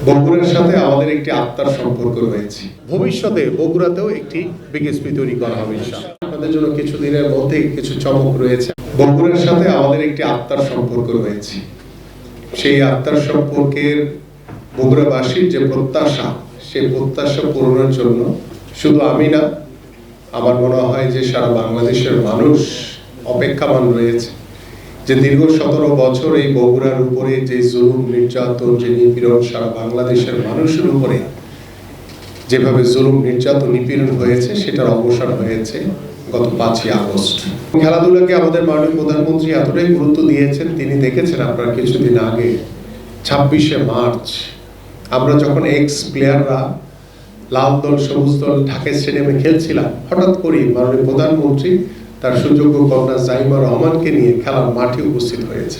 বগুড়ার সাথে আমাদের একটি আত্মার সম্পর্ক রয়েছে। ভবিষ্যতে বগুড়াতেও একটি বিকেএসপি তৈরি করা হবে ইনশাআল্লাহ। আপনাদের জন্য কিছুদিনের মধ্যে কিছু চমক রয়েছে। বগুড়ার সাথে আমাদের একটি আত্মার সম্পর্ক রয়েছে। সেই আত্মার সম্পর্কের বগুড়াবাসীর যে প্রত্যাশা, সেই প্রত্যাশা পূরণের জন্য শুধু আমি না, আমার মনে হয় যে সারা বাংলাদেশের মানুষ অপেক্ষামান রয়েছে যে দীর্ঘ 17 বছর এই বগুড়ার উপরে যে জুলুম নির্যাতন, যে নিপীড়ন সারা বাংলাদেশের মানুষের উপরে যেভাবে জুলুম নির্যাতন নিপীড়ন হয়েছে, সেটার অবসান হয়েছে গত 5ই আগস্ট। খেলাধুলাকে আমাদের মাননীয় প্রধানমন্ত্রী এতটাই গুরুত্ব দিয়েছেন, তিনি দেখেছেন আপনারা কিছুদিন আগে 26শে মার্চ আমরা যখন এক্স প্লেয়াররা লাল দল সবুজ দল ঢাকা স্টেডিয়ামে খেলছিলাম, হঠাৎ করেই মাননীয় প্রধানমন্ত্রী তার সুযোগ্য কন্যা জাইমা রহমানকে নিয়ে খেলার মাঠে উপস্থিত হয়েছে।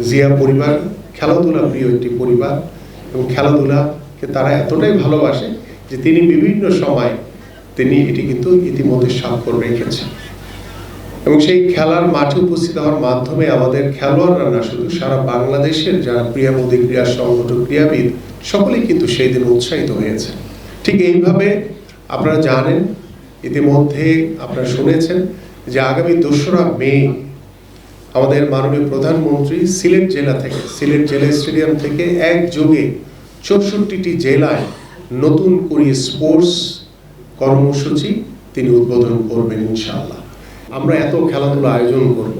জিয়া পরিবার খেলাধুলা প্রিয় একটি পরিবার এবং খেলাধুলাকে তারা এতটাই ভালোবাসে যে তিনি বিভিন্ন সময় এটি কিন্তু ইতিমধ্যে স্বাক্ষর রেখেছেন। এবং সেই খেলার মাঠে উপস্থিত হওয়ার মাধ্যমে আমাদের খেলোয়াড়রা না শুধু সারা বাংলাদেশের যারা ক্রীড়ামোদী, ক্রীড়া সংগঠক, ক্রীড়াবিদ সকলেই কিন্তু সেই দিন উৎসাহিত হয়েছে। ঠিক এইভাবে আপনারা জানেন, ইতিমধ্যে আপনারা শুনেছেন যে আগামী 2রা মে আমাদের মাননীয় প্রধানমন্ত্রী সিলেট জেলা স্টেডিয়াম থেকে একযোগে 64টি জেলায় নতুন করে স্পোর্টস কর্মসূচি তিনি উদ্বোধন করবেন ইনশাআল্লাহ। আমরা এত খেলাধুলা আয়োজন করব,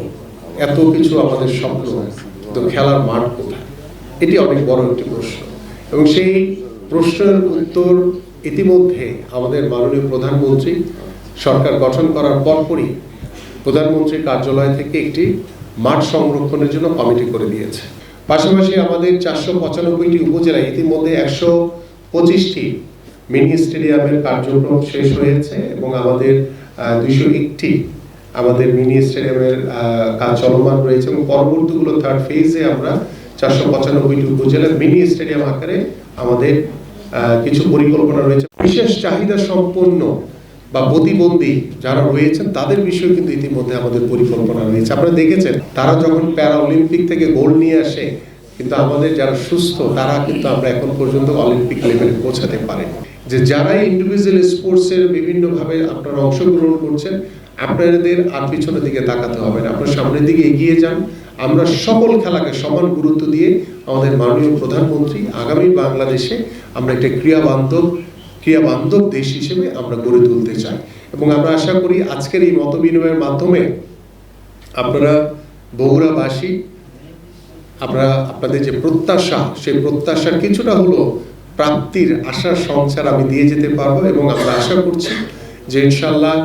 এত কিছু আমাদের স্বপ্ন, তো খেলার মাঠ কোথায়? এটি অনেক বড় একটি প্রশ্ন এবং সেই প্রশ্নের উত্তর ইতিমধ্যে আমাদের মাননীয় প্রধানমন্ত্রী সরকার গঠন করার পরপরই প্রধানমন্ত্রীর কার্যালয় থেকে একটি মাঠ সংরক্ষণের জন্য কমিটি করে দিয়েছে। পাশাপাশি আমাদের 495টি উপজেলায় ইতিমধ্যে 125টি মিনি স্টেডিয়ামের কার্যক্রম শেষ হয়েছে এবং আমাদের 201টি আমাদের মিনি স্টেডিয়ামের কাজ চলমান রয়েছে এবং পরবর্তীগুলো থার্ড ফেজে আমরা 495টি উপজেলার মিনি স্টেডিয়াম আকারে আমাদের কিছু পরিকল্পনা রয়েছে। বিশেষ চাহিদা সম্পন্ন বা প্রতিবন্ধী যারা রয়েছেন তাদের বিষয়ে কিন্তু ইতিমধ্যে আমাদের পরিকল্পনা রয়েছে। আপনারা দেখেছেন তারা যখন প্যারা অলিম্পিক থেকে গোল্ড নিয়ে আসে, কিন্তু আমাদের যারা সুস্থ তারা কিন্তু আমরা এখন পর্যন্ত অলিম্পিক লেভেলে পৌঁছাতে পারিনি। যে যারা ইন্ডিভিজুয়াল স্পোর্টসের বিভিন্নভাবে আপনারা অংশগ্রহণ করছেন, আপনাদের আর পিছনের দিকে তাকাতে হবে না, আপনারা সামনের দিকে এগিয়ে যান। আমরা সকল খেলাকে সমান গুরুত্ব দিয়ে আমাদের মাননীয় প্রধানমন্ত্রী আগামী বাংলাদেশে আমরা একটা ক্রিয়াবান্ধব দেশ হিসেবে আমরা গড়ে তুলতে চাই এবং আমরা আশা করি আজকের এই মত বিনিময়ের মাধ্যমে আপনারা বগুড়াবাসী আপনাদের যে প্রত্যাশা, সেই প্রত্যাশার কিছুটা হলো প্রাপ্তির আশার সঞ্চার আমি দিয়ে যেতে পারবো এবং আমরা আশা করছি যে ইনশাআল্লাহ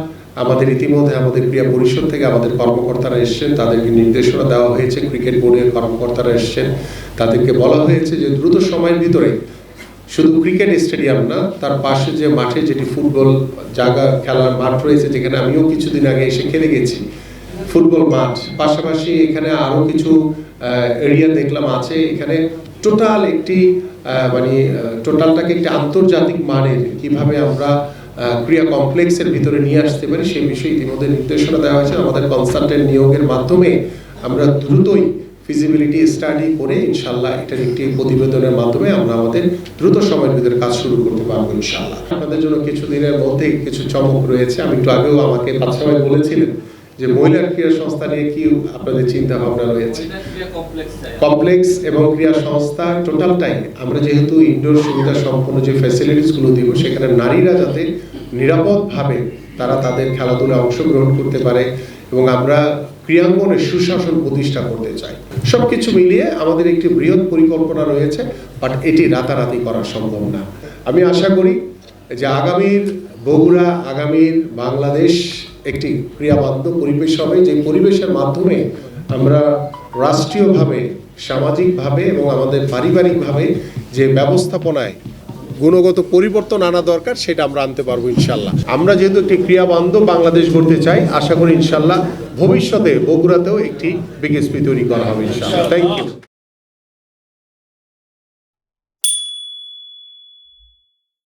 আমাদের ইতিমধ্যে আমাদের ক্রীড়া পরিষদ থেকে আমাদের কর্মকর্তারা এসেছেন, তাদেরকে নির্দেশনা দেওয়া হয়েছে, ক্রিকেট বোর্ডের কর্মকর্তারা এসেছেন, তাদেরকে বলা হয়েছে যে দ্রুত সময়ের ভিতরে শুধু ক্রিকেট স্টেডিয়াম না, তার পাশে যে মাঠে যেটি ফুটবল জায়গা খেলার মাঠ রয়েছে, যেখানে আমিও কিছুদিন আগে এসে খেলে গেছি, ফুটবল মাঠ, পাশাপাশি এখানে আরো কিছু এরিয়া দেখলাম আছে। এখানে টোটাল একটি টোটালটাকে একটি আন্তর্জাতিক মানের কিভাবে আমরা ক্রীড়া কমপ্লেক্সের ভিতরে নিয়ে আসতে পারি সেই বিষয়ে ইতিমধ্যে নির্দেশনা দেওয়া হয়েছে। আমাদের কনসালটেন্ট নিয়োগের মাধ্যমে আমরা দ্রুতই ফিজিবিলিটি স্টাডি করে ইনশাআল্লাহ এটার একটি প্রতিবেদনের মাধ্যমে আমরা আমাদের দ্রুত সময়ের ভিতরে কাজ শুরু করতে পারবো ইনশাআল্লাহ। আপনাদের জন্য কিছুদিনের মধ্যে কিছু চমক রয়েছে। আমি একটু আগেও আমাকে বাদশা ভাই বলেছিলেন যে মহিলা ক্রীড়া সংস্থা নিয়ে কি আপনাদের চিন্তা ভাবনা রয়েছে। কমপ্লেক্স এবং ক্রীড়া সংস্থা টোটালটাই আমরা যেহেতু ইনডোর সুবিধা সম্পন্ন যে ফ্যাসিলিটিস গুলো দিব, সেখানে নারীরা যাতে নিরাপদভাবে তারা তাদের খেলাধুলায় অংশগ্রহণ করতে পারে এবং আমরা ক্রীড়াঙ্গনে সুশাসন প্রতিষ্ঠা করতে চাই। সবকিছু মিলিয়ে আমাদের একটি বৃহৎ পরিকল্পনা রয়েছে, বাট এটি রাতারাতি করা সম্ভব না। আমি আশা করি যে আগামীর বগুড়া, আগামীর বাংলাদেশ একটি ক্রীড়াবান্ধব পরিবেশ হবে, যে পরিবেশের মাধ্যমে আমরা রাষ্ট্রীয়ভাবে, সামাজিকভাবে এবং আমাদের পারিবারিকভাবে যে ব্যবস্থাপনায় গুণগত পরিবর্তন আনা দরকার সেটা আমরা আনতে পারবো ইনশাল্লাহ। আমরা যেহেতু একটি ক্রীড়াবান্ধব বাংলাদেশ গড়তে চাই, আশা করি ইনশাল্লাহ ভবিষ্যতে বগুড়াতেও একটি বিকেএসপি তৈরি করা হবে ইনশাল্লাহ। Thank you.